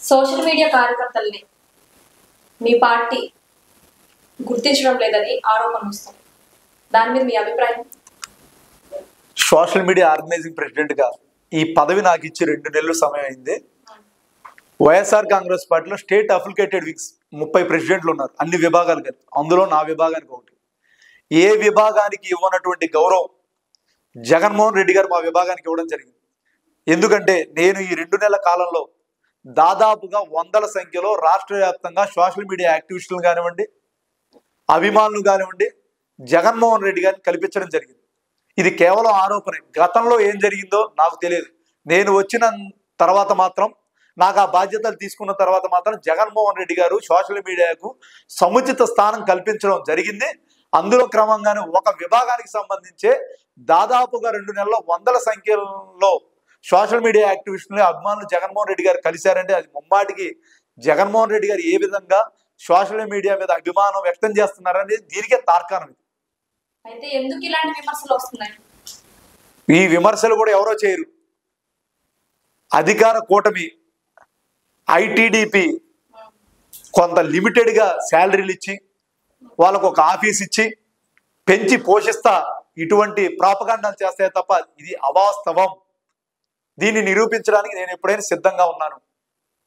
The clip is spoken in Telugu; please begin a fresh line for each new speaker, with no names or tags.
సోషల్ మీడియా కార్యకర్తల్ని మీ పార్టీ గుర్తించడం లేదని ఆరోపణ వస్తుంది. దాని మీద మీ అభిప్రాయం?
సోషల్ మీడియా ఆర్గనైజింగ్ ప్రెసిడెంట్ గా ఈ పదవి నాకు ఇచ్చి 2 నెలలు సమయం అయింది. వైఎస్ఆర్ కాంగ్రెస్ పార్టీలో స్టేట్ అఫిలికేటెడ్ వింగ్స్ 30 ప్రెసిడెంట్లు ఉన్నారు, అన్ని విభాగాలు కలిపి. అందులో నా విభాగానికి ఒకటి. ఏ విభాగానికి ఇవ్వనటువంటి గౌరవం జగన్మోహన్ రెడ్డి గారు మా విభాగానికి ఇవ్వడం జరిగింది. ఎందుకంటే నేను ఈ 2 నెలల కాలంలో దాదాపుగా వందల సంఖ్యలో రాష్ట్ర వ్యాప్తంగా సోషల్ మీడియా యాక్టివిస్టులు కానివ్వండి, అభిమానులు కానివ్వండి, జగన్మోహన్ రెడ్డి గారిని కల్పించడం జరిగింది. ఇది కేవలం ఆరోపణే. గతంలో ఏం జరిగిందో నాకు తెలియదు. నేను వచ్చిన తర్వాత మాత్రం, నాకు ఆ బాధ్యతలు తీసుకున్న తర్వాత మాత్రం జగన్మోహన్ రెడ్డి గారు సోషల్ మీడియాకు సముచిత స్థానం కల్పించడం జరిగింది. అందులో క్రమంగానే ఒక విభాగానికి సంబంధించే దాదాపుగా 2 నెలల్లో వందల సంఖ్యలో సోషల్ మీడియా యాక్టివిస్టులు, అభిమానులు జగన్మోహన్ రెడ్డి గారు కలిశారంటే అది ముమ్మాటికి జగన్మోహన్ రెడ్డి గారు ఏ విధంగా సోషల్ మీడియా మీద అభిమానం వ్యక్తం చేస్తున్నారనేది దీనికే తార్కాణం.
అయితే ఎందుకు ఇలాంటి విమర్శలు వస్తున్నాయి?
ఈ విమర్శలు కూడా ఎవరో చేయరు. అధికార కూటమి ఐటీడీపీ కొంత లిమిటెడ్గా శాలరీలు ఇచ్చి, వాళ్ళకు ఒక ఆఫీస్ ఇచ్చి పెంచి పోషిస్తా ఇటువంటి ప్రాపగాండాలు చేస్తాయి తప్ప ఇది అవాస్తవం. దీన్ని నిరూపించడానికి నేను ఎప్పుడైనా సిద్ధంగా ఉన్నాను.